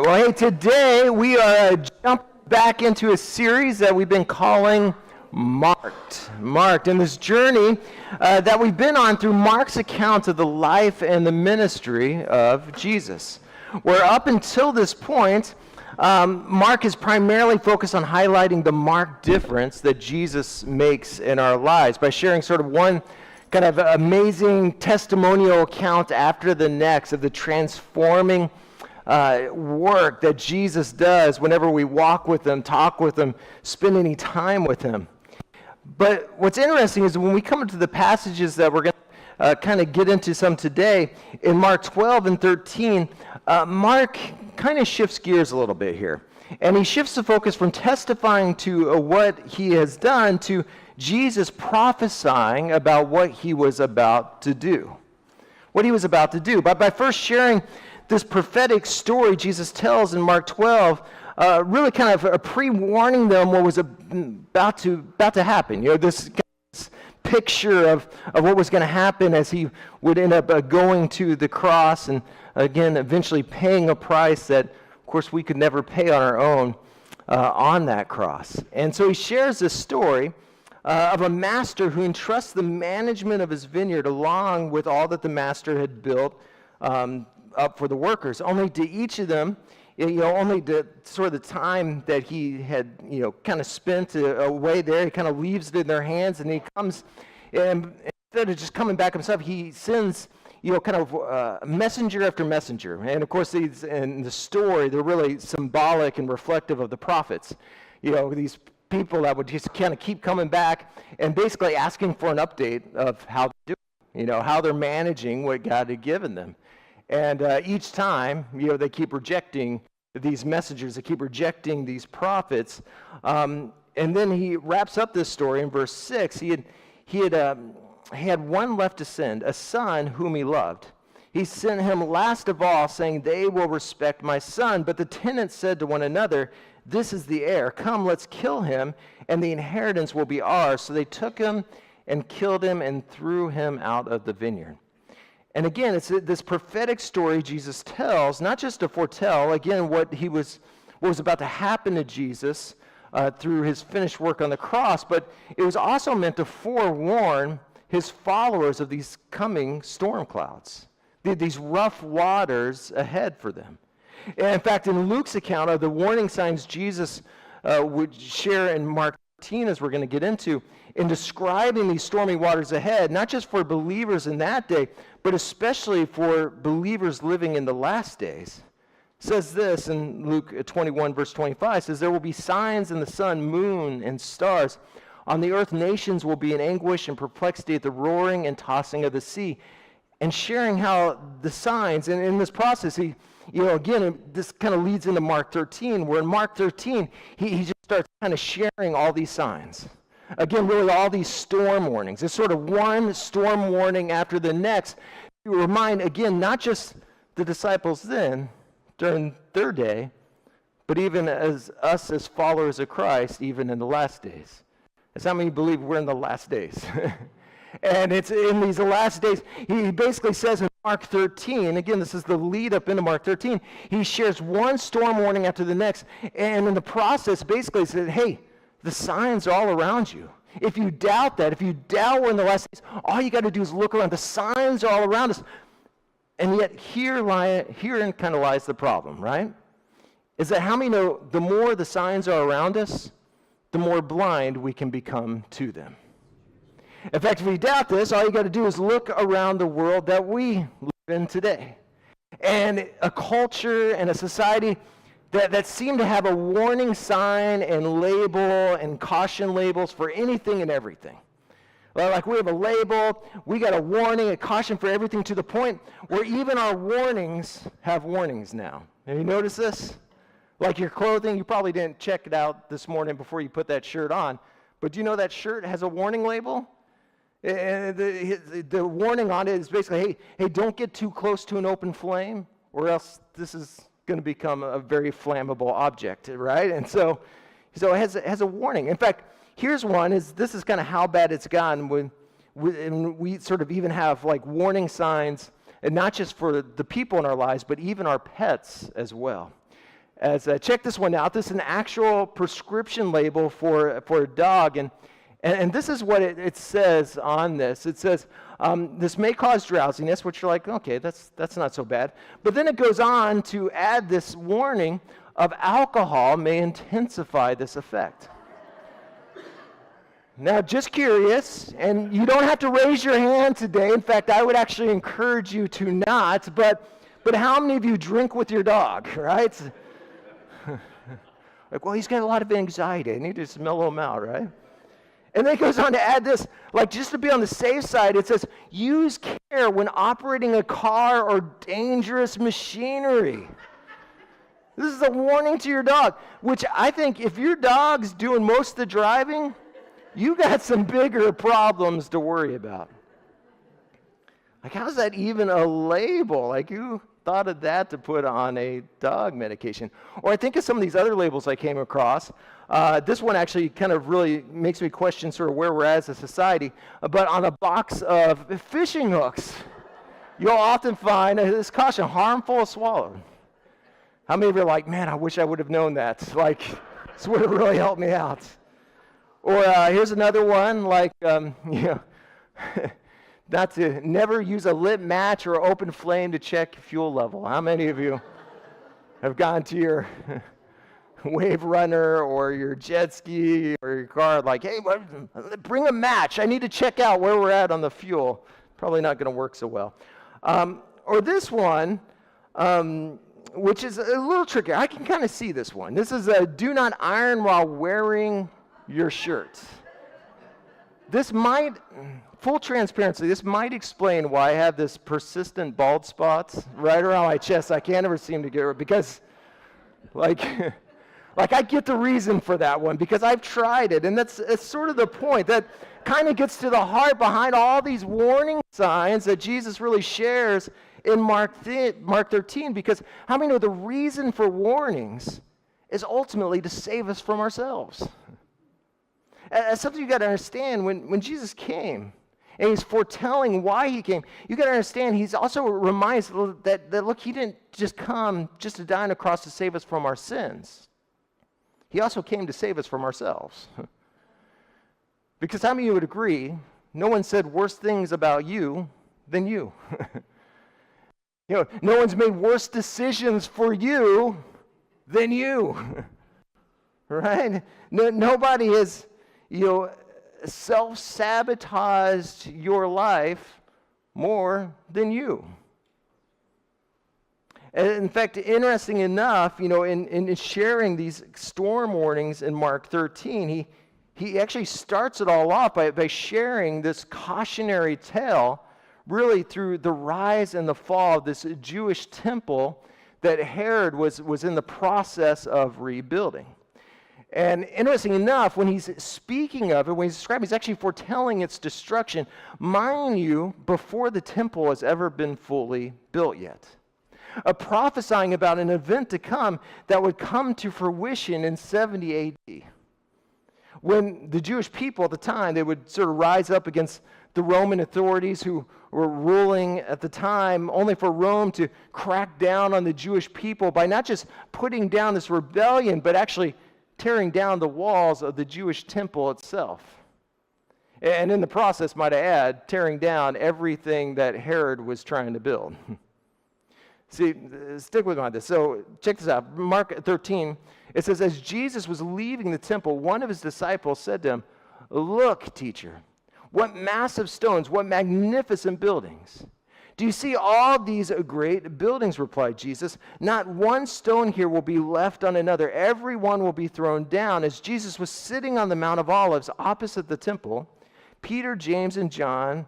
right. Well, hey, today we are jumping back into a series that we've been calling Marked. And this journey that we've been on through Mark's account of the life and the ministry of Jesus. Where up until this point, Mark is primarily focused on highlighting the marked difference that Jesus makes in our lives by sharing sort of one kind of amazing testimonial account after the next of the transforming work that Jesus does whenever we walk with him, talk with him, spend any time with him. But what's interesting is when we come into the passages that we're going to kind of get into some today, in Mark 12 and 13, Mark kind of shifts gears a little bit here. And he shifts the focus from testifying to what he has done to Jesus prophesying about what he was about to do. What he was about to do. But by first sharing this prophetic story Jesus tells in Mark 12, really kind of pre-warning them what was about to happen. You know, this picture of what was going to happen as he would end up going to the cross and, again, eventually paying a price that, of course, we could never pay on our own on that cross. And so he shares this story of a master who entrusts the management of his vineyard along with all that the master had built up for the workers, only to each of them, only to sort of the time that he had, kind of spent away there, he kind of leaves it in their hands, and he comes, and instead of just coming back himself, he sends, kind of messenger after messenger. And of course, these in the story, they're really symbolic and reflective of the prophets. These people that would just kind of keep coming back and basically asking for an update of how they're doing, how they're managing what God had given them. And each time, they keep rejecting these messengers, they keep rejecting these prophets. And then he wraps up this story in verse 6. He had one left to send, a son whom he loved. He sent him last of all, saying, "They will respect my son." But the tenants said to one another, "This is the heir. Come, let's kill him, and the inheritance will be ours." So they took him and killed him and threw him out of the vineyard. And again, it's this prophetic story Jesus tells, not just to foretell, again, what was about to happen to Jesus through his finished work on the cross, but it was also meant to forewarn his followers of these coming storm clouds, these rough waters ahead for them. And in fact, in Luke's account of the warning signs Jesus would share in Mark 13, as we're going to get into, in describing these stormy waters ahead, not just for believers in that day, but especially for believers living in the last days. It says this in Luke 21, verse 25, says, "There will be signs in the sun, moon, and stars. On the earth, nations will be in anguish and perplexity at the roaring and tossing of the sea." And sharing how the signs, and in this process, again, this kind of leads into Mark 13, where in Mark 13, he just starts kind of sharing all these signs. Again, really all these storm warnings. It's sort of one storm warning after the next to remind, again, not just the disciples then, during their day, but even as us as followers of Christ, even in the last days. That's how many believe we're in the last days. And it's in these last days, he basically says in Mark 13, again, this is the lead up into Mark 13, he shares one storm warning after the next, and in the process, basically said, hey, the signs are all around you. If you doubt that, if you doubt we're in the last days, all you got to do is look around. The signs are all around us. And yet herein kind of lies the problem, right? Is that how many know the more the signs are around us, the more blind we can become to them. In fact, if you doubt this, all you got to do is look around the world that we live in today. And a culture and a society that seem to have a warning sign and label and caution labels for anything and everything. Well, like we have a label, we got a warning, a caution for everything, to the point where even our warnings have warnings now. Have you noticed this? Like your clothing, you probably didn't check it out this morning before you put that shirt on, but do you know that shirt has a warning label? And the warning on it is basically, hey, don't get too close to an open flame, or else this is going to become a very flammable object, right? And so it has a warning. In fact, here's one. This is kind of how bad it's gotten when we sort of even have like warning signs, and not just for the people in our lives, but even our pets as well. as check this one out. This is an actual prescription label for a dog, and this is what it says on this. It says, this may cause drowsiness, which you're like, okay, that's not so bad. But then it goes on to add this warning of alcohol may intensify this effect. Now, just curious, and you don't have to raise your hand today. In fact, I would actually encourage you to not, but how many of you drink with your dog, right? Like, well, he's got a lot of anxiety. I need to just mellow him out, right? And then it goes on to add this, like just to be on the safe side, it says, use care when operating a car or dangerous machinery. This is a warning to your dog, which I think if your dog's doing most of the driving, you got some bigger problems to worry about. Like, how's that even a label? Like, who thought of that to put on a dog medication? Or I think of some of these other labels I came across. This one actually kind of really makes me question sort of where we're at as a society. But on a box of fishing hooks, you'll often find this caution, harmful if swallowed. How many of you are like, man, I wish I would have known that. Like, this would have really helped me out. Or here's another one, like, not to never use a lit match or open flame to check fuel level. How many of you have gone to your wave runner or your jet ski or your car like, hey, bring a match. I need to check out where we're at on the fuel. Probably not going to work so well. Or this one, which is a little tricky. I can kind of see this one. This is a do not iron while wearing your shirt. This might, full transparency, this might explain why I have this persistent bald spots right around my chest. I can't ever seem to get rid, because like I get the reason for that one, because I've tried it, and that's sort of the point. That kind of gets to the heart behind all these warning signs that Jesus really shares in Mark 13, because how many know the reason for warnings is ultimately to save us from ourselves? That's something you got to understand. When Jesus came and he's foretelling why he came, you got to understand he's also reminds that look, he didn't just come just to die on a cross to save us from our sins. He also came to save us from ourselves. Because how many of you would agree, no one said worse things about you than you. No one's made worse decisions for you than you. Right? Nobody has self-sabotaged your life more than you. And in fact, interesting enough, in sharing these storm warnings in Mark 13, he actually starts it all off by sharing this cautionary tale really through the rise and the fall of this Jewish temple that Herod was in the process of rebuilding. And interesting enough, when he's speaking of it, when he's describing, he's actually foretelling its destruction, mind you, before the temple has ever been fully built yet. Prophesying about an event to come that would come to fruition in 70 A.D. When the Jewish people at the time, they would sort of rise up against the Roman authorities who were ruling at the time, only for Rome to crack down on the Jewish people by not just putting down this rebellion, but actually tearing down the walls of the Jewish temple itself. And in the process, might I add, tearing down everything that Herod was trying to build. See, stick with me on this. So check this out. Mark 13, it says, as Jesus was leaving the temple, one of his disciples said to him, look, teacher, what massive stones, what magnificent buildings. Do you see all these great buildings, replied Jesus. Not one stone here will be left on another. Every one will be thrown down. As Jesus was sitting on the Mount of Olives opposite the temple, Peter, James, and John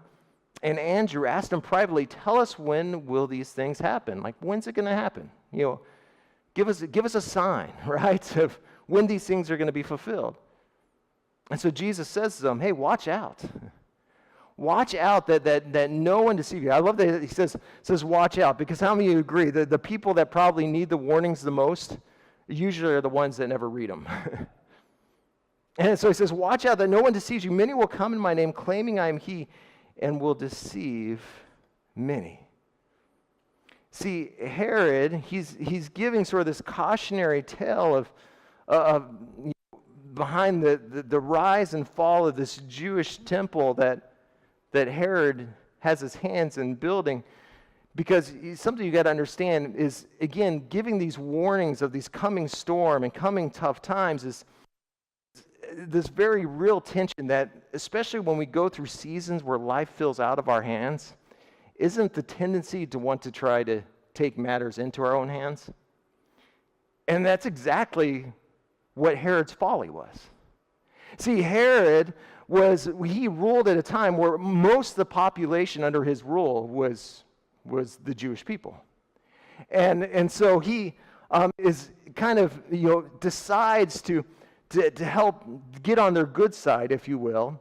and Andrew asked him privately, tell us, when will these things happen? Like, when's it going to happen? Give us a sign, right, of when these things are going to be fulfilled. And so Jesus says to them, hey, watch out. Watch out that no one deceive you. I love that he says watch out, because how many of you agree that the people that probably need the warnings the most usually are the ones that never read them? And so he says, watch out that no one deceives you. Many will come in my name claiming I am he and will deceive many. See, Herod, he's giving sort of this cautionary tale of behind the rise and fall of this Jewish temple that Herod has his hands in building. Because something you got to understand is, again, giving these warnings of these coming storm and coming tough times is this very real tension that, especially when we go through seasons where life feels out of our hands, isn't the tendency to want to try to take matters into our own hands? And that's exactly what Herod's folly was. See, Herod he ruled at a time where most of the population under his rule was the Jewish people. And so he is kind of, decides to help get on their good side, if you will,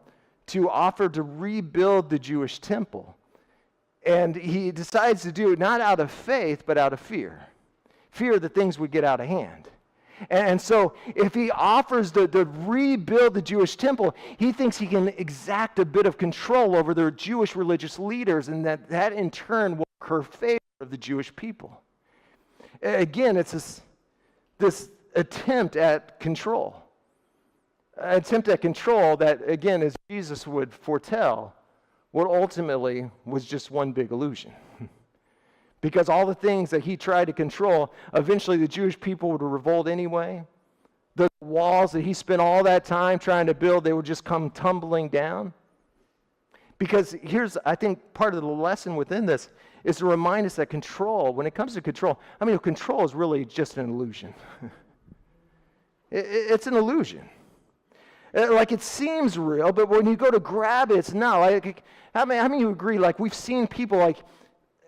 to offer to rebuild the Jewish temple. And he decides to do it not out of faith, but out of fear. Fear that things would get out of hand. And so if he offers to rebuild the Jewish temple, he thinks he can exact a bit of control over their Jewish religious leaders, and that in turn will incur favor of the Jewish people. Again, it's this attempt at control. An attempt at control that, again, as Jesus would foretell, what ultimately was just one big illusion. Because all the things that he tried to control, eventually the Jewish people would revolt anyway. The walls that he spent all that time trying to build, they would just come tumbling down. Because here's, I think, part of the lesson within this is to remind us that control, when it comes to control, control is really just an illusion. It's an illusion. Like, it seems real, but when you go to grab it, it's not. Like, how many of you agree, like, we've seen people, like,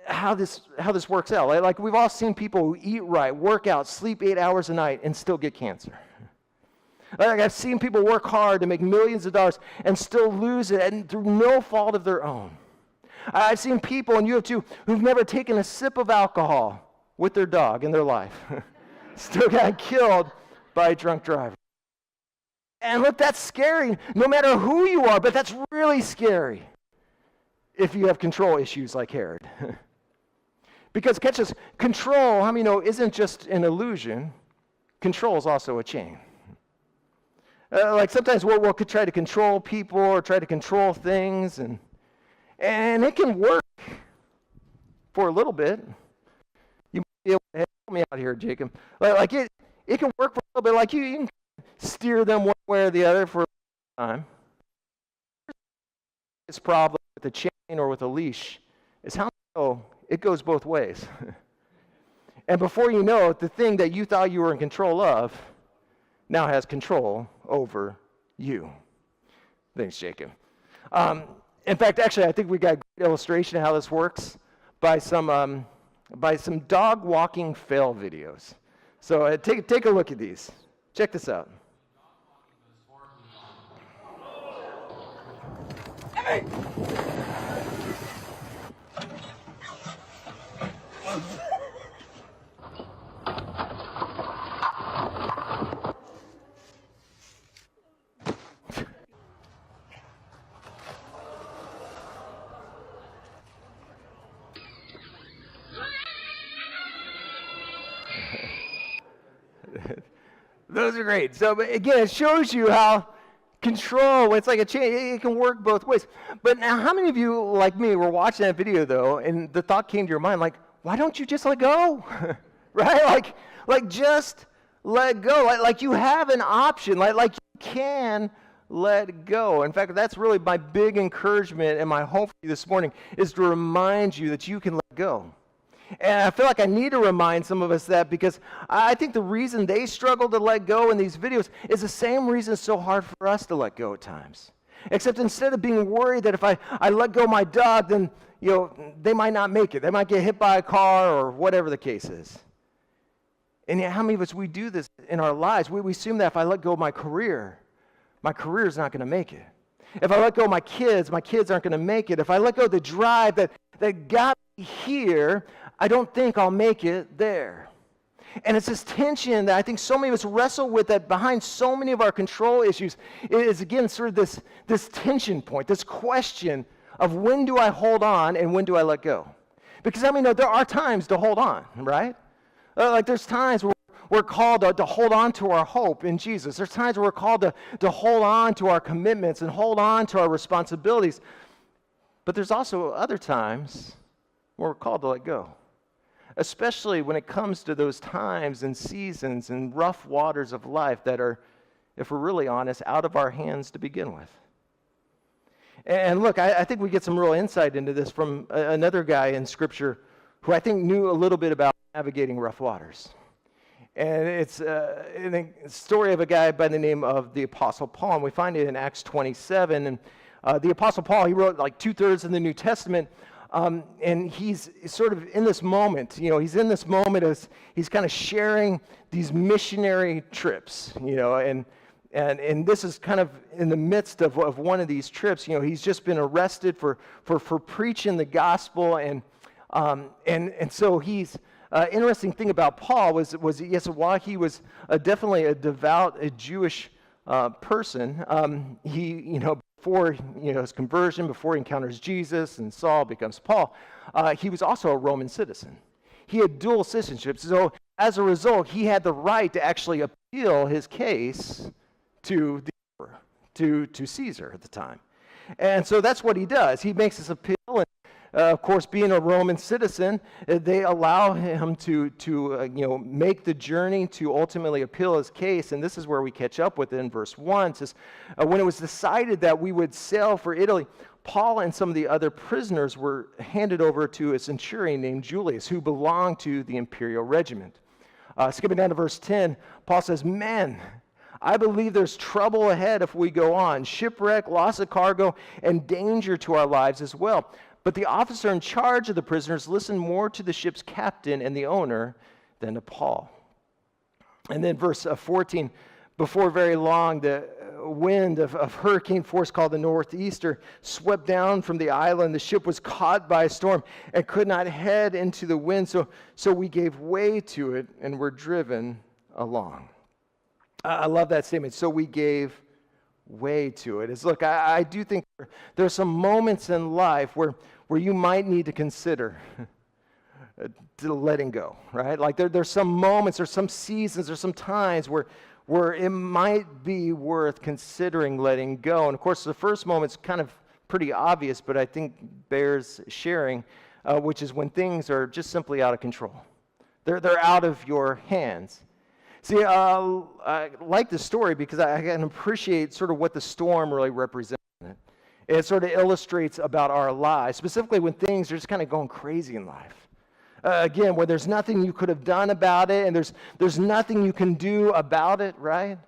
how this works out. Like, we've all seen people who eat right, work out, sleep 8 hours a night, and still get cancer. Like, I've seen people work hard to make millions of dollars and still lose it, and through no fault of their own. I've seen people, and you have too, who've never taken a sip of alcohol with their dog in their life. Still got killed by a drunk driver. And look, that's scary, no matter who you are, but that's really scary if you have control issues like Herod. Because, catch this, control, how many know, isn't just an illusion. Control is also a chain. Like, sometimes we'll try to control people or try to control things, and it can work for a little bit. You might be able to help me out here, Jacob. Like it can work for a little bit. Like, you can steer them one way or the other for a time. This problem with a chain or with a leash is how it goes both ways. And before you know it, the thing that you thought you were in control of now has control over you. Thanks, Jacob. In fact, actually, I think we got a great illustration of how this works by some dog walking fail videos. So take a look at these. Check this out. Hey! Those are great. So again, it shows you how control, it's like a chain, it can work both ways. But now, how many of you, like me, were watching that video, though, and the thought came to your mind, like, why don't you just let go? Right? Like just let go. Like you have an option. Like you can let go. In fact, that's really my big encouragement and my hope for you this morning is to remind you that you can let go. And I feel like I need to remind some of us that because I think the reason they struggle to let go in these videos is the same reason it's so hard for us to let go at times. Except instead of being worried that if I let go my dog, then they might not make it. They might get hit by a car or whatever the case is. And yet, how many of us, we do this in our lives? We assume that if I let go of my career is not going to make it. If I let go of my kids aren't going to make it. If I let go of the drive that got me here, I don't think I'll make it there. And it's this tension that I think so many of us wrestle with, that behind so many of our control issues is, again, sort of this tension point, this question of when do I hold on and when do I let go? Because there are times to hold on, right? Like there's times where we're called to hold on to our hope in Jesus. There's times where we're called to hold on to our commitments and hold on to our responsibilities. But there's also other times where we're called to let go, especially when it comes to those times and seasons and rough waters of life that are, if we're really honest, out of our hands to begin with. And look, I think we get some real insight into this from another guy in Scripture who I think knew a little bit about navigating rough waters. And it's a story of a guy by the name of the Apostle Paul, and we find it in Acts 27. And the Apostle Paul, he wrote like 2/3 of the New Testament, and he's sort of in this moment. He's in this moment as he's kind of sharing these missionary trips, and this is kind of in the midst of one of these trips. He's just been arrested for preaching the gospel, and so he's. Interesting thing about Paul was yes, while he was definitely a devout Jewish person, he before his conversion, before he encounters Jesus and Saul becomes Paul, he was also a Roman citizen. He had dual citizenship, so as a result, he had the right to actually appeal his case to the emperor, to Caesar at the time, and so that's what he does. He makes this appeal. And of course, being a Roman citizen, they allow him to make the journey to ultimately appeal his case. And this is where we catch up with it in verse 1. It says, when it was decided that we would sail for Italy, Paul and some of the other prisoners were handed over to a centurion named Julius, who belonged to the imperial regiment. Skipping down to verse 10, Paul says, "Men, I believe there's trouble ahead if we go on, shipwreck, loss of cargo, and danger to our lives as well." But the officer in charge of the prisoners listened more to the ship's captain and the owner than to Paul. And then verse 14, before very long, the wind of hurricane force called the Northeaster swept down from the island. The ship was caught by a storm and could not head into the wind, so we gave way to it and were driven along. I love that statement. So we gave way to it. Look, I do think there are some moments in life where you might need to consider letting go, right? Like there's some moments or some seasons or some times where it might be worth considering letting go. And of course, the first moment's kind of pretty obvious, but I think bears sharing, which is when things are just simply out of control. They're out of your hands. See, I like the story because I can appreciate sort of what the storm really represents. It sort of illustrates about our lives, specifically when things are just kind of going crazy in life. Again, where there's nothing you could have done about it, and there's nothing you can do about it, right?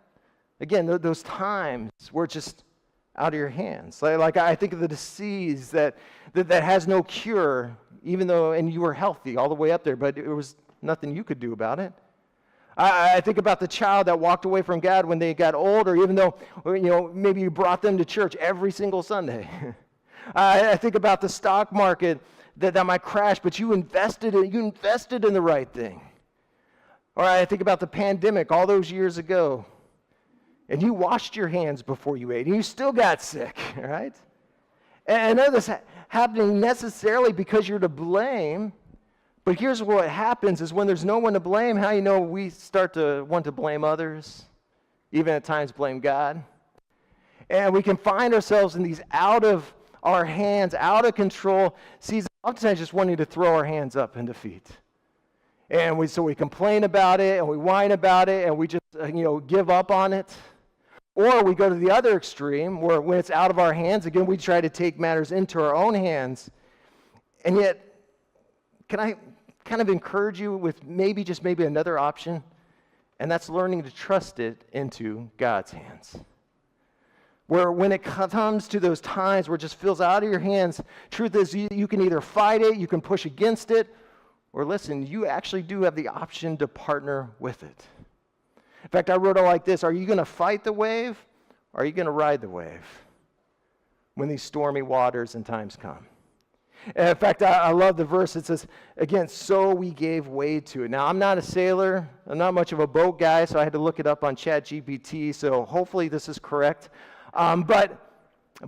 Again, those times where it's just out of your hands. Like I think of the disease that has no cure, even though, and you were healthy all the way up there, but there was nothing you could do about it. I think about the child that walked away from God when they got older, even though, maybe you brought them to church every single Sunday. I think about the stock market that might crash, but you invested in the right thing. Or I think about the pandemic all those years ago, and you washed your hands before you ate, and you still got sick, right? And none of this happening necessarily because you're to blame. But here's what happens is when there's no one to blame, how we start to want to blame others, even at times blame God. And we can find ourselves in these out of our hands, out of control seasons, oftentimes just wanting to throw our hands up in defeat. And so we complain about it, and we whine about it, and we just give up on it. Or we go to the other extreme, where when it's out of our hands, again, we try to take matters into our own hands. And yet, can I kind of encourage you with maybe another option, and that's learning to trust it into God's hands. Where when it comes to those times where it just feels out of your hands, truth is you can either fight it, you can push against it, or listen, you actually do have the option to partner with it. In fact, I wrote it like this: are you going to fight the wave, or are you going to ride the wave when these stormy waters and times come? And in fact, I love the verse. It says, again, so we gave way to it. Now, I'm not a sailor. I'm not much of a boat guy, so I had to look it up on ChatGPT, so hopefully this is correct. But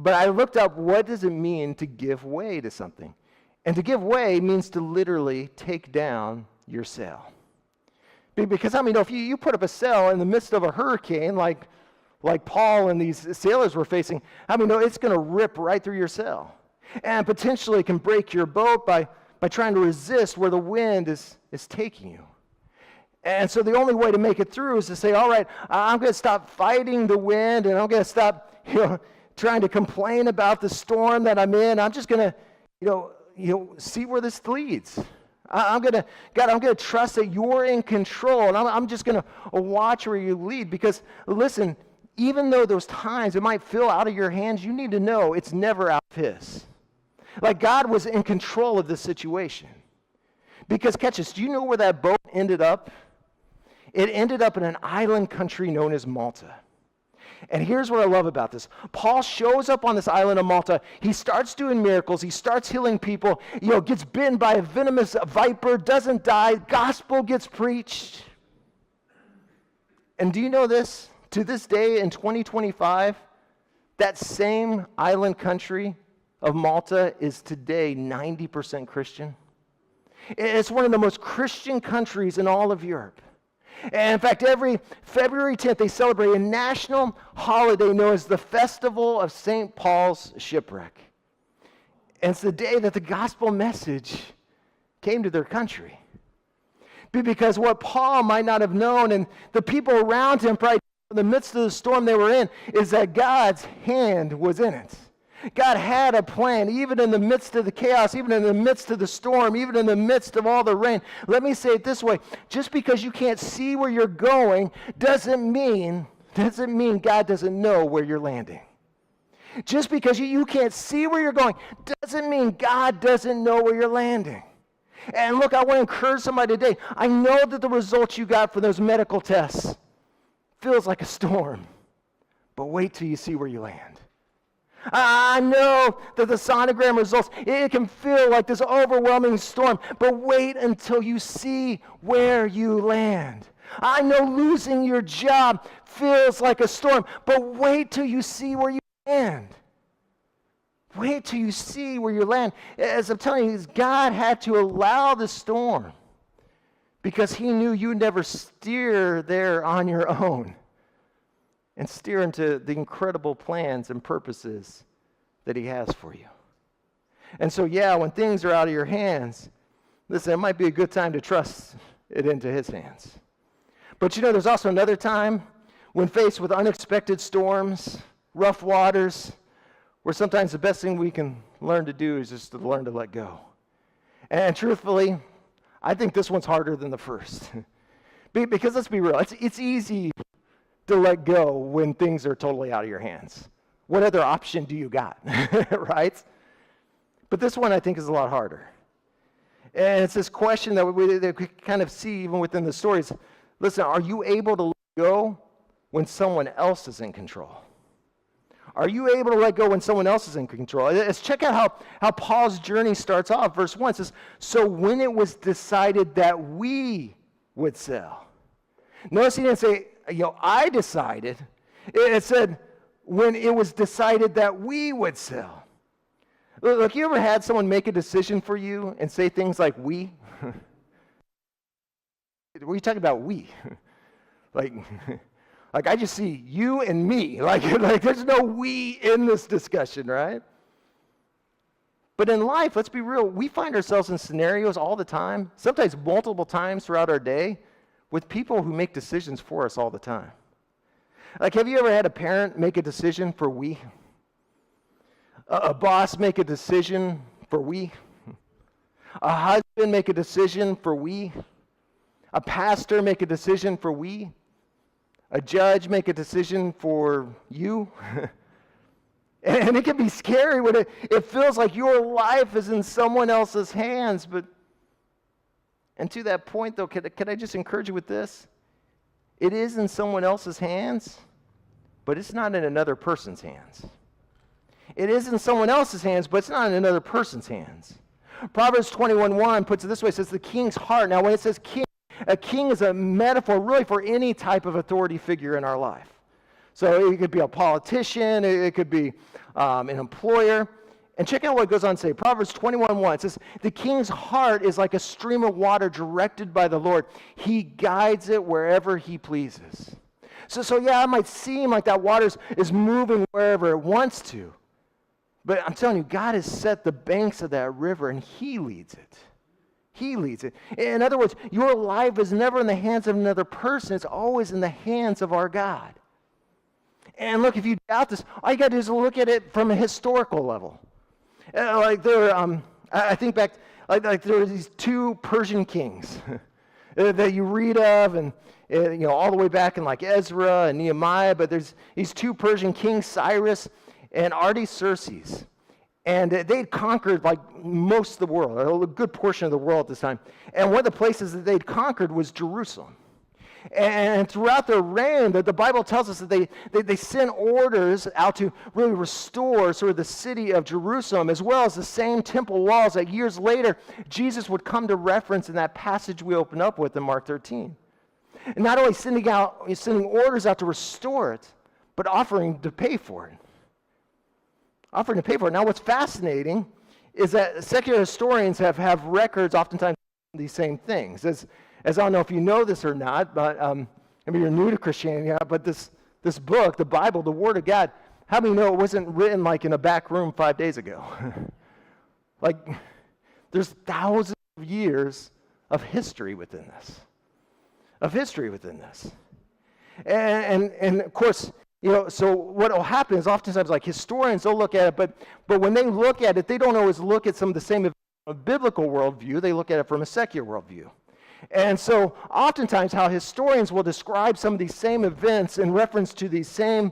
I looked up, what does it mean to give way to something? And to give way means to literally take down your sail. Because if you put up a sail in the midst of a hurricane like Paul and these sailors were facing, it's going to rip right through your sail. And potentially can break your boat by trying to resist where the wind is taking you. And so the only way to make it through is to say, all right, I'm going to stop fighting the wind, and I'm going to stop trying to complain about the storm that I'm in. I'm just going to see where this leads. I'm going to trust that you're in control, and I'm just going to watch where you lead. Because, listen, even though those times it might feel out of your hands, you need to know it's never out of His. Like God was in control of this situation. Because, catch this, do you know where that boat ended up? It ended up in an island country known as Malta. And here's what I love about this. Paul shows up on this island of Malta. He starts doing miracles. He starts healing people. Gets bitten by a venomous viper, doesn't die. Gospel gets preached. And do you know this? To this day in 2025, that same island country of Malta is today 90% Christian. It's one of the most Christian countries in all of Europe. And in fact, every February 10th, they celebrate a national holiday known as the Festival of St. Paul's Shipwreck. And it's the day that the gospel message came to their country. Because what Paul might not have known, and the people around him, probably in the midst of the storm they were in, is that God's hand was in it. God had a plan, even in the midst of the chaos, even in the midst of the storm, even in the midst of all the rain. Let me say it this way. Just because you can't see where you're going doesn't mean God doesn't know where you're landing. Just because you can't see where you're going doesn't mean God doesn't know where you're landing. And look, I want to encourage somebody today. I know that the results you got for those medical tests feels like a storm, but wait till you see where you land. I know that the sonogram results, it can feel like this overwhelming storm, but wait until you see where you land. I know losing your job feels like a storm, but wait till you see where you land. Wait till you see where you land. As I'm telling you, God had to allow the storm because He knew you'd never steer there on your own and steer into the incredible plans and purposes that He has for you. And so, when things are out of your hands, listen, it might be a good time to trust it into His hands. But there's also another time when faced with unexpected storms, rough waters, where sometimes the best thing we can learn to do is just to learn to let go. And truthfully, I think this one's harder than the first. Because let's be real, it's easy to let go when things are totally out of your hands. What other option do you got, right? But this one I think is a lot harder. And it's this question that we kind of see even within the stories. Listen, are you able to let go when someone else is in control? Are you able to let go when someone else is in control? Let's check out how Paul's journey starts off. Verse 1 says, so when it was decided that we would sail. Notice he didn't say, I decided. It said, when it was decided that we would sail. Look, you ever had someone make a decision for you and say things like, we? What are you talking about, we? Like I just see you and me. Like there's no we in this discussion, right? But in life, let's be real, we find ourselves in scenarios all the time, sometimes multiple times throughout our day, with people who make decisions for us all the time. Like, have you ever had a parent make a decision for we? A boss make a decision for we? A husband make a decision for we? A pastor make a decision for we? A judge make a decision for you? And it can be scary when it feels like your life is in someone else's hands. And to that point, though, can I just encourage you with this? It is in someone else's hands, but it's not in another person's hands. It is in someone else's hands, but it's not in another person's hands. Proverbs 21:1 puts it this way. It says the king's heart. Now, when it says king, a king is a metaphor really for any type of authority figure in our life. So it could be a politician, it could be an employer. And check out what it goes on to say. Proverbs 21:1. It says, the king's heart is like a stream of water directed by the Lord. He guides it wherever he pleases. So yeah, it might seem like that water is moving wherever it wants to. But I'm telling you, God has set the banks of that river, and he leads it. He leads it. In other words, your life is never in the hands of another person. It's always in the hands of our God. And look, if you doubt this, all you got to do is look at it from a historical level. I think back, like there were these two Persian kings that you read of, and all the way back in like Ezra and Nehemiah. But there's these two Persian kings, Cyrus and Artaxerxes, and they'd conquered like most of the world, a good portion of the world at this time. And one of the places that they'd conquered was Jerusalem. And throughout their reign, the Bible tells us that they sent orders out to really restore sort of the city of Jerusalem, as well as the same temple walls that years later Jesus would come to reference in that passage we open up with in Mark 13. And not only sending orders out to restore it, but offering to pay for it. Offering to pay for it. Now what's fascinating is that secular historians have records oftentimes of these same things. As I don't know if you know this or not, but maybe you're new to Christianity, but this book, the Bible, the Word of God, how many know it wasn't written like in a back room 5 days ago? Like, there's thousands of years of history within this. And of course, so what will happen is oftentimes like historians, they'll look at it, but when they look at it, they don't always look at some of the same biblical worldview. They look at it from a secular worldview. And so oftentimes how historians will describe some of these same events in reference to these same,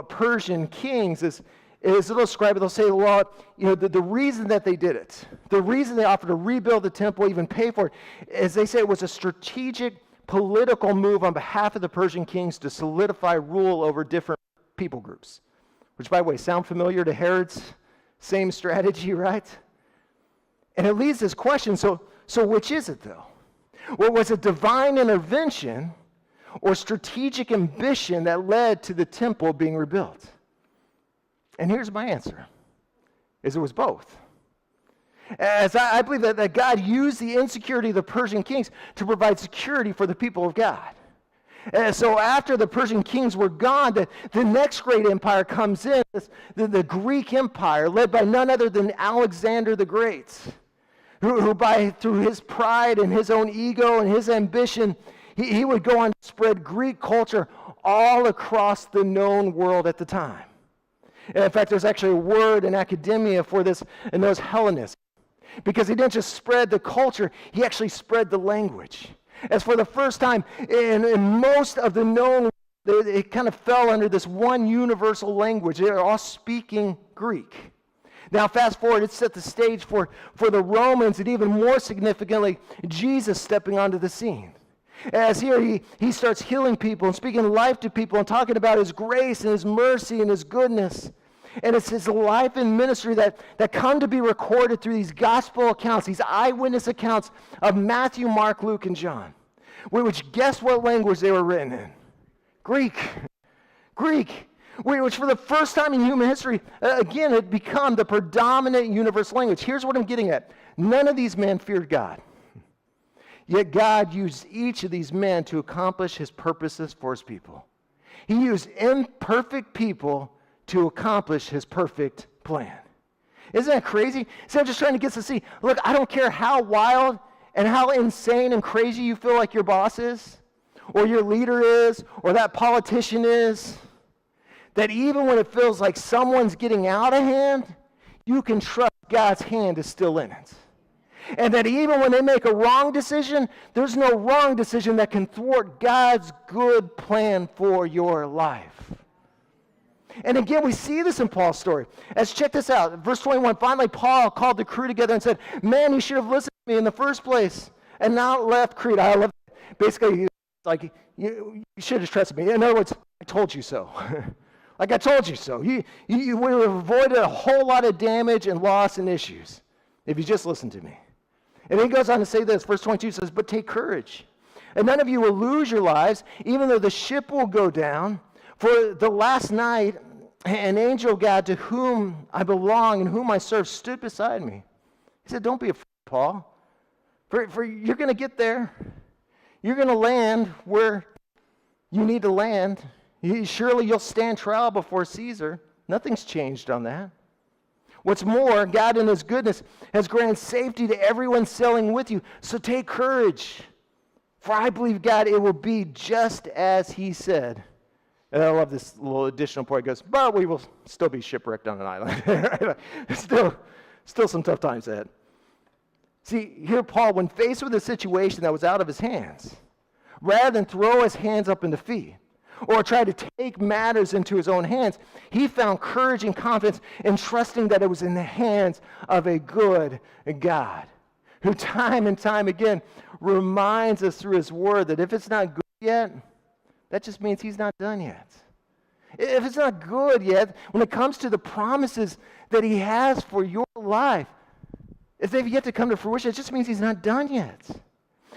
Persian kings is they'll describe it, they'll say, well, the reason that they did it, the reason they offered to rebuild the temple, even pay for it, is they say it was a strategic political move on behalf of the Persian kings to solidify rule over different people groups. Which, by the way, sound familiar to Herod's same strategy, right? And it leads this question, so which is it though? Well, was it divine intervention or strategic ambition that led to the temple being rebuilt? And here's my answer, is it was both. As I believe that God used the insecurity of the Persian kings to provide security for the people of God. And so after the Persian kings were gone, the next great empire comes in, the Greek Empire, led by none other than Alexander the Great. Who through his pride and his own ego and his ambition, he would go on to spread Greek culture all across the known world at the time. And in fact, there's actually a word in academia for this, and those Hellenists. Because he didn't just spread the culture, he actually spread the language. As for the first time in most of the known world, it kind of fell under this one universal language. They are all speaking Greek. Now, fast forward, it set the stage for the Romans, and even more significantly, Jesus stepping onto the scene. As here he starts healing people and speaking life to people and talking about his grace and his mercy and his goodness. And it's his life and ministry that come to be recorded through these gospel accounts, these eyewitness accounts of Matthew, Mark, Luke, and John. Which, guess what language they were written in? Greek. Which for the first time in human history, again, had become the predominant universal language. Here's what I'm getting at. None of these men feared God. Yet God used each of these men to accomplish his purposes for his people. He used imperfect people to accomplish his perfect plan. Isn't that crazy? See, I'm just trying to get us to see, look, I don't care how wild and how insane and crazy you feel like your boss is, or your leader is, or that politician is, that even when it feels like someone's getting out of hand, you can trust God's hand is still in it. And that even when they make a wrong decision, there's no wrong decision that can thwart God's good plan for your life. And again, we see this in Paul's story. Check this out. Verse 21, finally Paul called the crew together and said, man, you should have listened to me in the first place and not left Crete. I love it. Basically, like, you should have trusted me. In other words, I told you so. Like I told you so. You would have avoided a whole lot of damage and loss and issues if you just listened to me. And then he goes on to say this. Verse 22 says, but take courage. And none of you will lose your lives, even though the ship will go down. For the last night An angel of God to whom I belong and whom I serve stood beside me. He said, don't be afraid, Paul. For you're going to get there. You're going to land where you need to land. Surely you'll stand trial before Caesar. Nothing's changed on that. What's more, God in his goodness has granted safety to everyone sailing with you. So take courage. For I believe, God, it will be just as he said. And I love this little additional part. He goes, but we will still be shipwrecked on an island. still some tough times ahead. See, here Paul, when faced with a situation that was out of his hands, rather than throw his hands up in defeat or try to take matters into his own hands, he found courage and confidence in trusting that it was in the hands of a good God, who time and time again reminds us through his word that if it's not good yet, that just means he's not done yet. If it's not good yet, when it comes to the promises that he has for your life, if they've yet to come to fruition, it just means he's not done yet.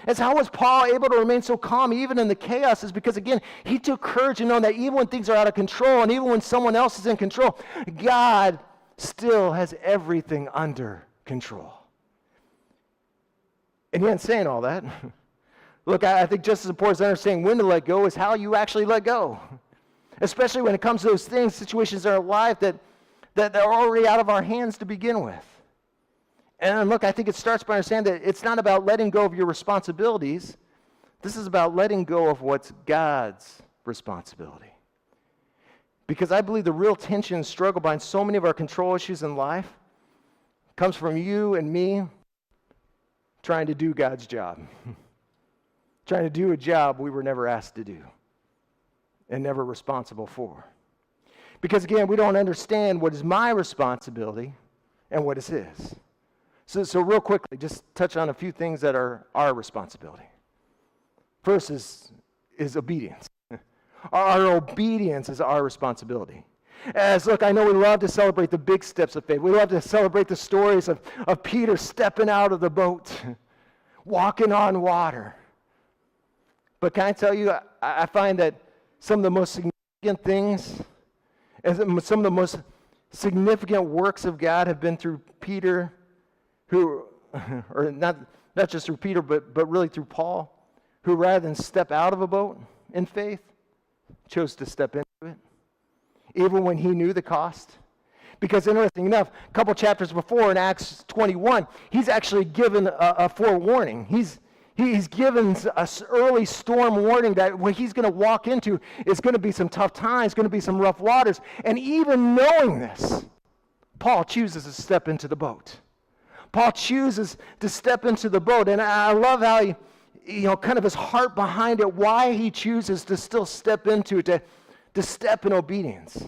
As how was Paul able to remain so calm even in the chaos is because, again, he took courage in knowing that even when things are out of control and even when someone else is in control, God still has everything under control. And he ain't saying all that. Look, I think just as important as understanding when to let go is how you actually let go. Especially when it comes to those things, situations in our life that are already out of our hands to begin with. And look, I think it starts by understanding that it's not about letting go of your responsibilities. This is about letting go of what's God's responsibility. Because I believe the real tension and struggle behind so many of our control issues in life comes from you and me trying to do God's job. Trying to do a job we were never asked to do and never responsible for. Because again, we don't understand what is my responsibility and what is his. So real quickly, just touch on a few things that are our responsibility. First is obedience. Our obedience is our responsibility. Look, I know we love to celebrate the big steps of faith. We love to celebrate the stories of Peter stepping out of the boat, walking on water. But can I tell you, I find that some of the most significant things, and some of the most significant works of God have been through Peter, or not just through Peter, but really through Paul, who rather than step out of a boat in faith, chose to step into it, even when he knew the cost. Because interesting enough, a couple chapters before in Acts 21, he's actually given a forewarning. He's given us early storm warning that what he's going to walk into is going to be some tough times, going to be some rough waters. And even knowing this, Paul chooses to step into the boat. Paul chooses to step into the boat. And I love how he, kind of his heart behind it, why he chooses to still step into it, to step in obedience.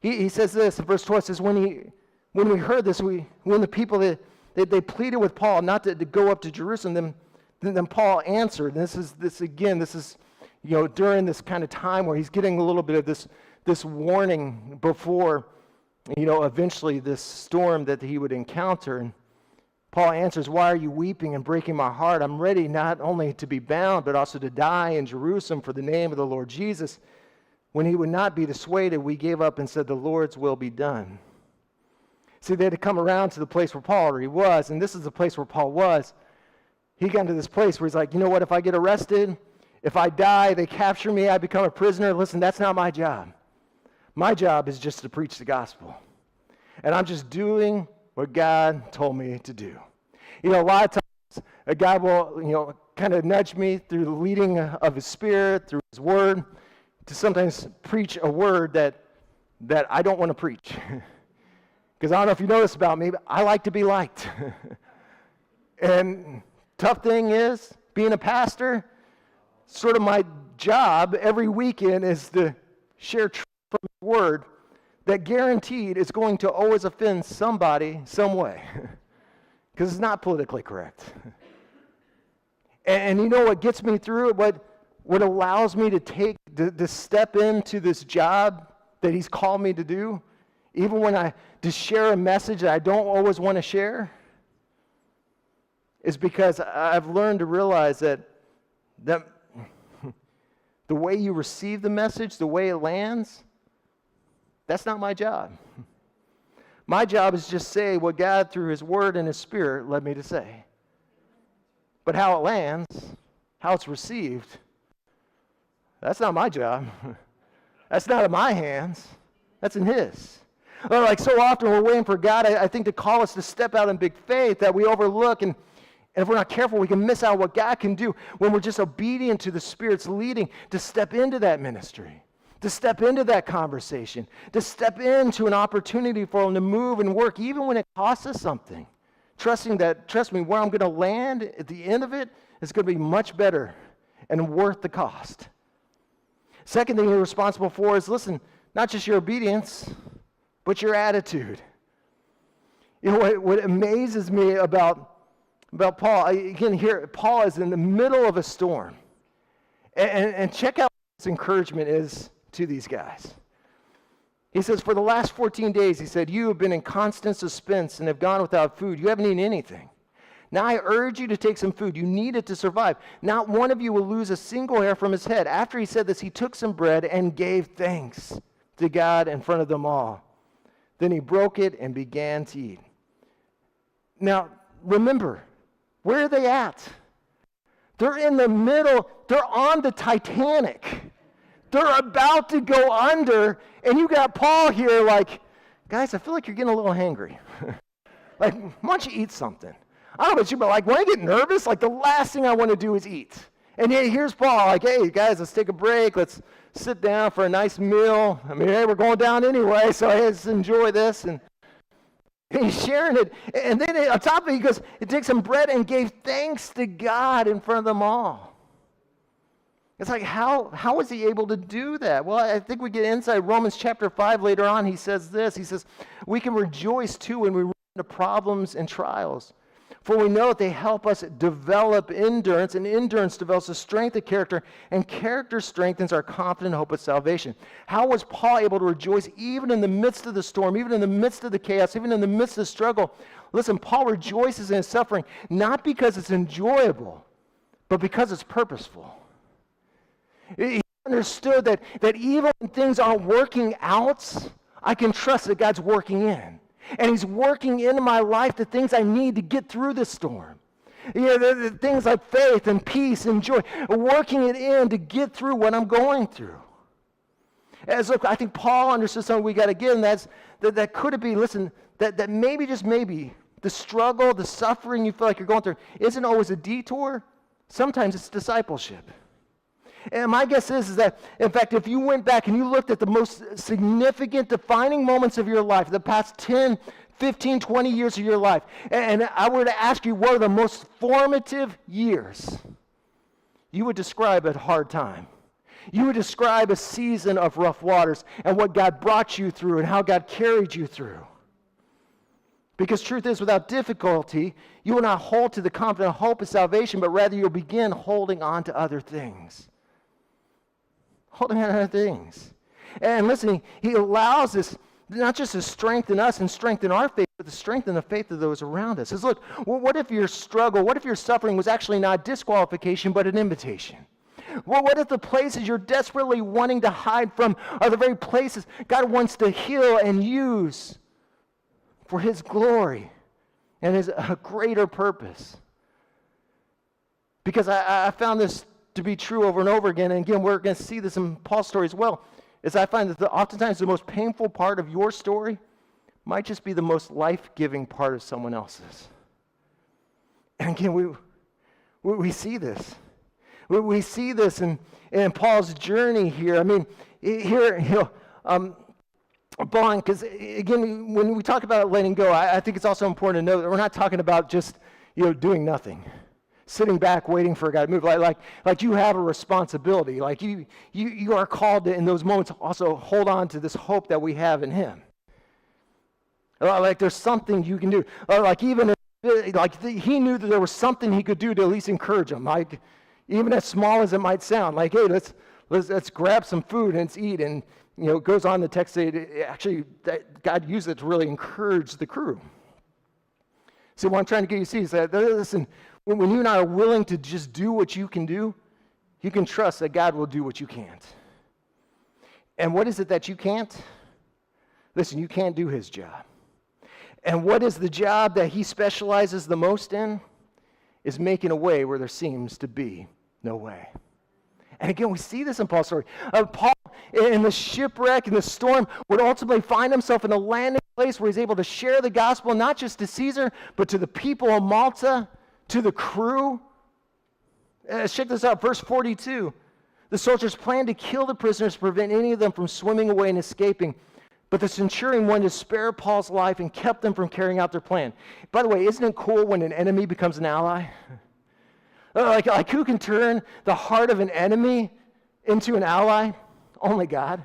He says this in verse 12, says, when we heard this, when the people, they pleaded with Paul not to go up to Jerusalem, then Paul answered. And this is during this kind of time where he's getting a little bit of this warning before, eventually this storm that he would encounter. And Paul answers, why are you weeping and breaking my heart? I'm ready not only to be bound, but also to die in Jerusalem for the name of the Lord Jesus. When he would not be dissuaded, we gave up and said, the Lord's will be done. See, they had to come around to the place where Paul already was, and this is the place where Paul was. He got to this place where he's like, you know what, if I get arrested, if I die, they capture me, I become a prisoner, listen, that's not my job. My job is just to preach the gospel. And I'm just doing what God told me to do. A lot of times, a God will, kind of nudge me through the leading of his Spirit, through his word, to sometimes preach a word that I don't want to preach. Because I don't know if you know this about me, but I like to be liked. And tough thing is, being a pastor, sort of my job every weekend is to share truth from his word that guaranteed is going to always offend somebody some way. Because it's not politically correct. And you know what gets me through it? What allows me to step into this job that he's called me to do, even when to share a message that I don't always want to share, is because I've learned to realize that the way you receive the message, the way it lands, That's not my job. My job is just say what God, through his word and his spirit, led me to say. But how it lands, how it's received, that's not my job. That's not in my hands. That's in his. Like so often we're waiting for God, I think, to call us to step out in big faith that we overlook, and if we're not careful, we can miss out what God can do when we're just obedient to the Spirit's leading to step into that ministry, to step into that conversation, to step into an opportunity for him to move and work, even when it costs us something. Trust me, where I'm going to land at the end of it is going to be much better and worth the cost. Second thing you're responsible for is, listen, not just your obedience, but your attitude. You know what amazes me about Paul, again, here, Paul is in the middle of a storm. And check out what his encouragement is to these guys. He says, for the last 14 days, he said, you have been in constant suspense and have gone without food. You haven't eaten anything. Now I urge you to take some food. You need it to survive. Not one of you will lose a single hair from his head. After he said this, he took some bread and gave thanks to God in front of them all. Then he broke it and began to eat. Now, remember, where are they at? They're in the middle. They're on the Titanic. They're about to go under, and you got Paul here like, guys, I feel like you're getting a little hangry. Like, why don't you eat something? I don't know about you, but like when I get nervous, like the last thing I want to do is eat. And here's Paul, like, hey, guys, let's take a break. Let's sit down for a nice meal. I mean, hey, we're going down anyway, so let's enjoy this. And he's sharing it. And then on top of it, he goes, he took some bread and gave thanks to God in front of them all. It's like, how was he able to do that? Well, I think we get inside Romans chapter 5 later on. He says this. He says, we can rejoice too when we run into problems and trials. For we know that they help us develop endurance, and endurance develops a strength of character, and character strengthens our confident hope of salvation. How was Paul able to rejoice even in the midst of the storm, even in the midst of the chaos, even in the midst of the struggle? Listen, Paul rejoices in his suffering, not because it's enjoyable, but because it's purposeful. He understood that even when things aren't working out, I can trust that God's working in. And he's working into my life the things I need to get through this storm. You know, the things like faith and peace and joy, working it in to get through what I'm going through. As look, I think Paul understood something we got to get, and that could it be, listen, that maybe, just maybe, the struggle, the suffering you feel like you're going through isn't always a detour. Sometimes it's discipleship. And my guess is that, in fact, if you went back and you looked at the most significant defining moments of your life, the past 10, 15, 20 years of your life, and I were to ask you what are the most formative years, you would describe a hard time. You would describe a season of rough waters and what God brought you through and how God carried you through. Because truth is, without difficulty, you will not hold to the confident hope of salvation, but rather you'll begin holding on to other things. Holding on to other things. And listen, he allows this not just to strengthen us and strengthen our faith, but to strengthen the faith of those around us. He says, look, what if your struggle, what if your suffering was actually not disqualification, but an invitation? Well, what if the places you're desperately wanting to hide from are the very places God wants to heal and use for his glory and his greater purpose? Because I found this to be true over and over again, and again, we're going to see this in Paul's story as well, is I find that oftentimes the most painful part of your story might just be the most life-giving part of someone else's. And again, we see this. We see this in Paul's journey here. I mean, here, Bond, because again, when we talk about letting go, I think it's also important to know that we're not talking about just, doing nothing, sitting back waiting for God to move. Like you have a responsibility. Like you are called to, in those moments, also hold on to this hope that we have in Him. Like there's something you can do. Like even he knew that there was something he could do to at least encourage him. Like even as small as it might sound. Like, hey, let's grab some food and let's eat. And it goes on the text say actually that God used it to really encourage the crew. So what I'm trying to get you to see is that, listen, when you and I are willing to just do what you can do, you can trust that God will do what you can't. And what is it that you can't? listen, you can't do his job. And what is the job that he specializes the most in? Is making a way where there seems to be no way. And again, we see this in Paul's story. Paul, in the shipwreck, in the storm, would ultimately find himself in a landing place where he's able to share the gospel, not just to Caesar, but to the people of Malta, to the crew. Check this out, verse 42. The soldiers planned to kill the prisoners to prevent any of them from swimming away and escaping. But the centurion wanted to spare Paul's life and kept them from carrying out their plan. By the way, isn't it cool when an enemy becomes an ally? Like who can turn the heart of an enemy into an ally? Only God.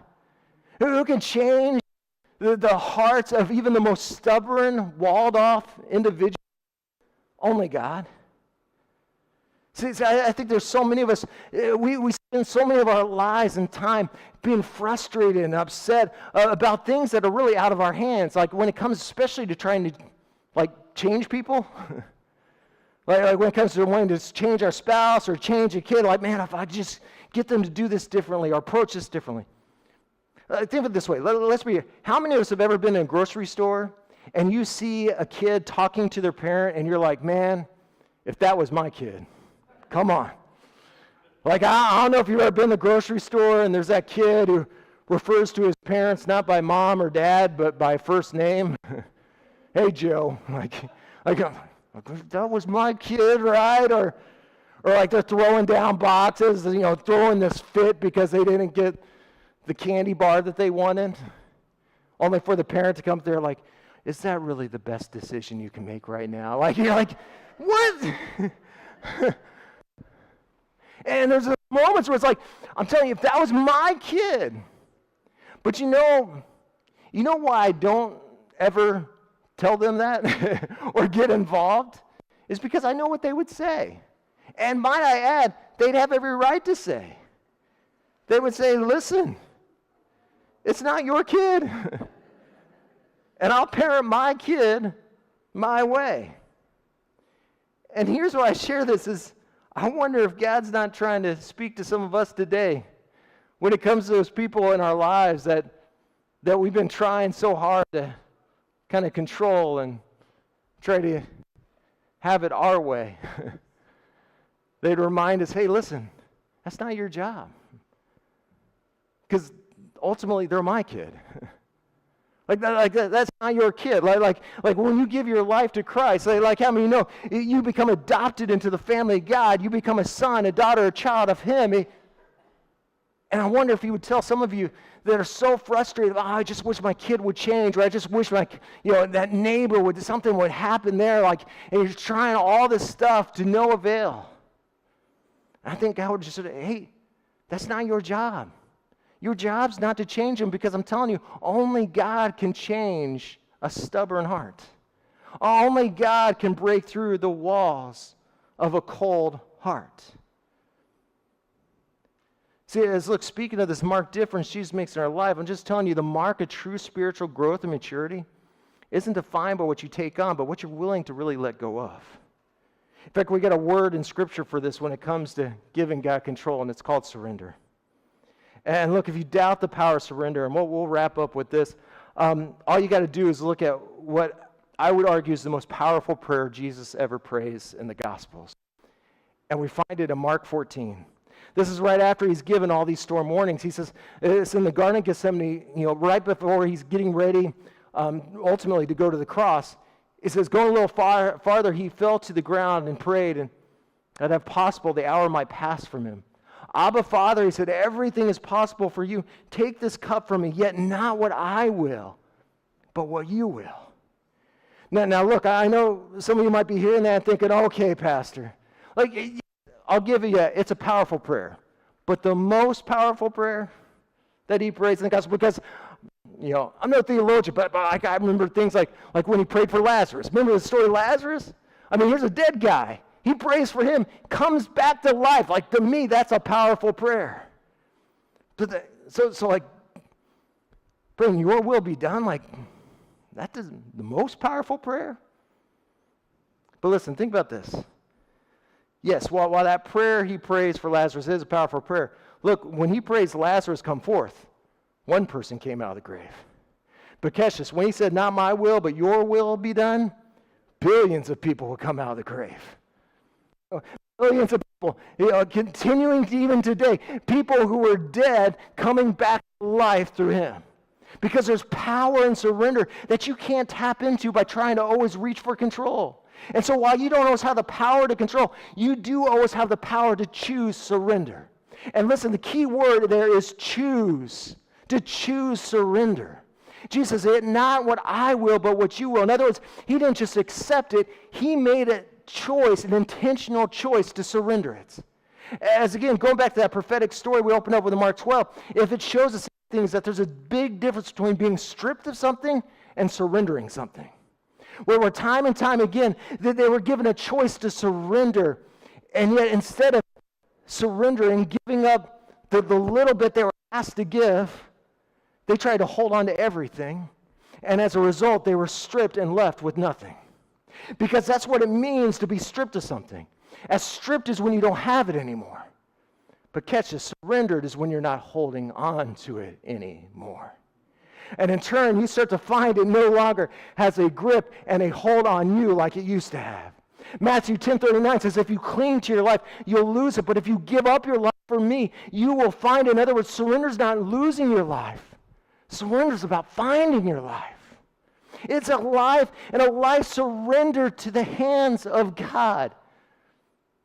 Who can change the hearts of even the most stubborn, walled-off individual? Only God. See, I think there's so many of us, we spend so many of our lives and time being frustrated and upset about things that are really out of our hands. Like when it comes especially to trying to change people. like when it comes to wanting to change our spouse or change a kid, like, man, if I just get them to do this differently or approach this differently. Think of it this way. Let's be, how many of us have ever been in a grocery store and you see a kid talking to their parent and you're like, man, if that was my kid. Come on. Like, I don't know if you've ever been to the grocery store and there's that kid who refers to his parents not by mom or dad, but by first name. Hey, Joe. Like, that was my kid, right? Or like they're throwing down boxes, throwing this fit because they didn't get the candy bar that they wanted. Only for the parent to come there like, is that really the best decision you can make right now? Like, you're like, what? And there's moments where it's like, I'm telling you, if that was my kid. But you know why I don't ever tell them that or get involved? Is because I know what they would say. And might I add, they'd have every right to say. They would say, listen, it's not your kid. And I'll parent my kid my way. And here's why I share this is, I wonder if God's not trying to speak to some of us today when it comes to those people in our lives that we've been trying so hard to kind of control and try to have it our way. They'd remind us, hey, listen, that's not your job. Because ultimately, they're my kid. That's not your kid. Like when you give your life to Christ, like how many know, you become adopted into the family of God. You become a son, a daughter, a child of Him. And I wonder if He would tell some of you that are so frustrated, I just wish my kid would change, or I just wish that neighbor something would happen there. And you're trying all this stuff to no avail. I think God would just say, hey, that's not your job. Your job's not to change them, because I'm telling you, only God can change a stubborn heart. Only God can break through the walls of a cold heart. See, speaking of this marked difference Jesus makes in our life, I'm just telling you, the mark of true spiritual growth and maturity isn't defined by what you take on, but what you're willing to really let go of. In fact, we got a word in Scripture for this when it comes to giving God control, and it's called surrender. And look, if you doubt the power of surrender, and we'll wrap up with this, all you got to do is look at what I would argue is the most powerful prayer Jesus ever prays in the Gospels. And we find it in Mark 14. This is right after He's given all these storm warnings. He says, it's in the Garden of Gethsemane, right before He's getting ready ultimately to go to the cross. It says, going a little farther, He fell to the ground and prayed, and that if possible, the hour might pass from Him. Abba, Father, He said, everything is possible for you. Take this cup from me, yet not what I will, but what you will. Now look, I know some of you might be hearing that and thinking, okay, Pastor, I'll give you, it's a powerful prayer. But the most powerful prayer that He prays in the gospel, because, I'm no theologian, but I remember things like when He prayed for Lazarus. Remember the story of Lazarus? Here's a dead guy. He prays for him, comes back to life. To me, that's a powerful prayer. So praying your will be done, that is the most powerful prayer. But listen, think about this. Yes, while that prayer He prays for Lazarus is a powerful prayer, look, when He prays Lazarus come forth, one person came out of the grave. But catch this, when he said, not my will, but your will be done, billions of people will come out of the grave. Billions of people, continuing even today, people who were dead coming back to life through him. Because there's power in surrender that you can't tap into by trying to always reach for control. And so while you don't always have the power to control, you do always have the power to choose surrender. And listen, the key word there is choose. To choose surrender. Jesus said, not what I will, but what you will. In other words, he didn't just accept it, he made a choice, an intentional choice to surrender it. As again, going back to that prophetic story we opened up with in Mark 12, if it shows us things that there's a big difference between being stripped of something and surrendering something. Where time and time again, that they were given a choice to surrender, and yet instead of surrendering, giving up the little bit they were asked to give, they tried to hold on to everything, and as a result, they were stripped and left with nothing. Because that's what it means to be stripped of something. As stripped is when you don't have it anymore. But catch this, surrendered is when you're not holding on to it anymore. And in turn, you start to find it no longer has a grip and a hold on you like it used to have. Matthew 10:39 says, if you cling to your life, you'll lose it. But if you give up your life for me, you will find it. In other words, surrender is not losing your life. Surrender is about finding your life. It's a life and a life surrendered to the hands of God.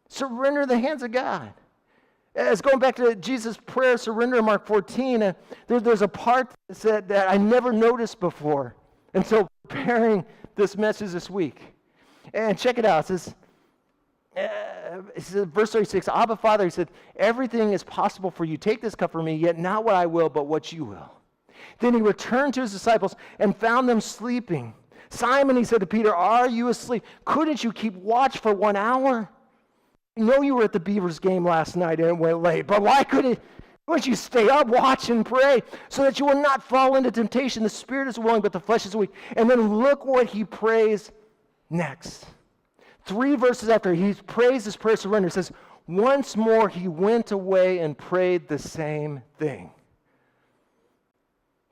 Surrender the hands of God. As going back to Jesus' prayer, surrender in Mark 14, there's a part that I never noticed before until preparing this message this week. And check it out. It says verse 36, Abba, Father, he said, everything is possible for you. Take this cup from me, yet not what I will, but what you will. Then he returned to his disciples and found them sleeping. Simon, he said to Peter, are you asleep? Couldn't you keep watch for 1 hour? I know you were at the Beavers game last night and it went late, but why couldn't you stay up, watch, and pray so that you will not fall into temptation? The spirit is willing, but the flesh is weak. And then look what he prays next. 3 verses after he prays this prayer of surrender, it says, once more he went away and prayed the same thing.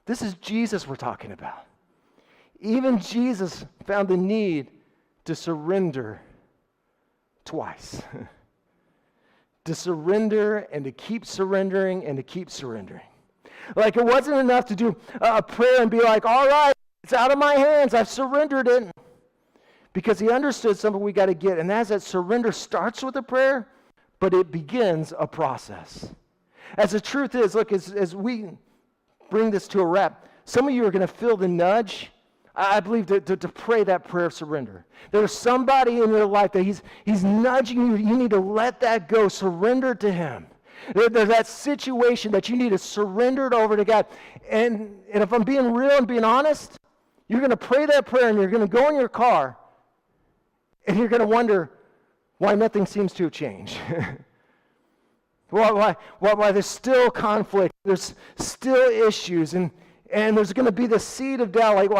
This is Jesus we're talking about. Even Jesus found the need to surrender twice. To surrender and to keep surrendering and to keep surrendering. Like it wasn't enough to do a prayer and be like, all right, it's out of my hands, I've surrendered it. Because he understood something we got to get, and that's that surrender starts with a prayer, but it begins a process. As the truth is, look, as we bring this to a wrap, some of you are going to feel the nudge, I believe, to pray that prayer of surrender. There's somebody in your life that he's nudging you. You need to let that go. Surrender to him. There's that situation that you need to surrender it over to God. And if I'm being real and being honest, you're going to pray that prayer and you're going to go in your car and you're going to wonder why nothing seems to have changed. Why there's still conflict, there's still issues, and there's going to be the seed of doubt, like,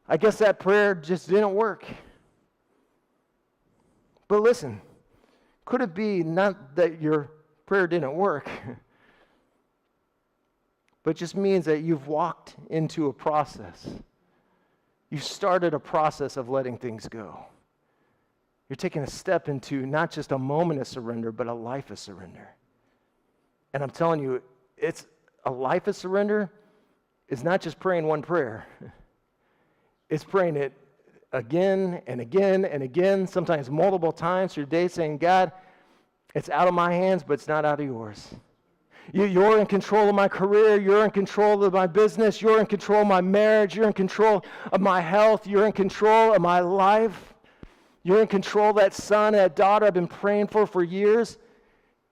I guess that prayer just didn't work. But listen, could it be not that your prayer didn't work, but it just means that you've walked into a process. You've started a process of letting things go. You're taking a step into not just a moment of surrender, but a life of surrender. And I'm telling you, it's a life of surrender is not just praying one prayer. It's praying it again and again and again, sometimes multiple times through your day, saying, God, it's out of my hands, but it's not out of yours. You're in control of my career. You're in control of my business. You're in control of my marriage. You're in control of my health. You're in control of my life. You're in control of that son, that daughter I've been praying for years.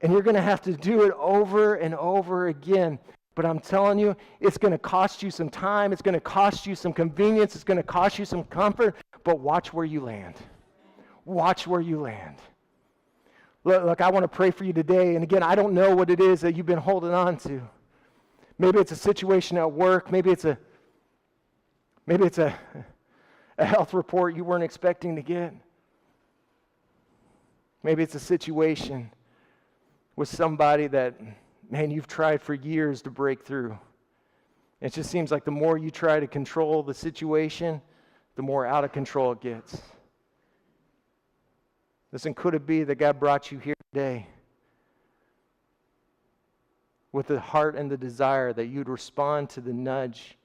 And you're going to have to do it over and over again. But I'm telling you, it's going to cost you some time. It's going to cost you some convenience. It's going to cost you some comfort. But watch where you land. Watch where you land. Look, I want to pray for you today. And again, I don't know what it is that you've been holding on to. Maybe it's a situation at work. Maybe it's a health report you weren't expecting to get. Maybe it's a situation with somebody that, man, you've tried for years to break through. It just seems like the more you try to control the situation, the more out of control it gets. Listen, could it be that God brought you here today with the heart and the desire that you'd respond to the nudge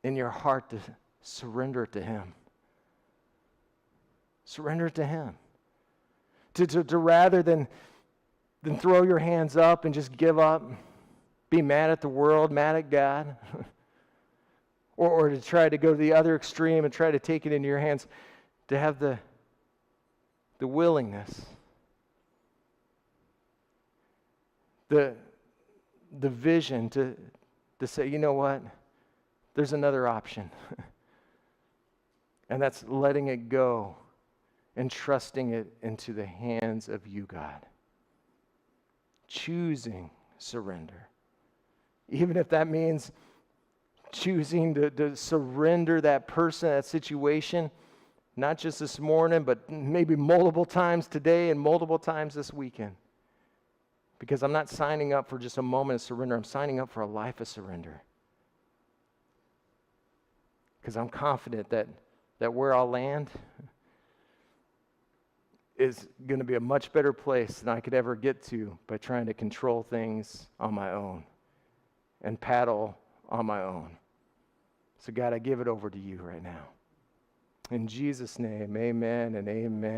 in your heart to surrender it to Him? Surrender it to Him. To rather than throw your hands up and just give up, be mad at the world, mad at God, or to try to go to the other extreme and try to take it into your hands, to have the willingness, the vision to say, you know what, there's another option. And that's letting it go and trusting it into the hands of you, God. Choosing surrender. Even if that means choosing to surrender that person, that situation, not just this morning, but maybe multiple times today and multiple times this weekend. Because I'm not signing up for just a moment of surrender. I'm signing up for a life of surrender. Because I'm confident that where I'll land is going to be a much better place than I could ever get to by trying to control things on my own and paddle on my own. So God, I give it over to you right now. In Jesus' name, amen and amen.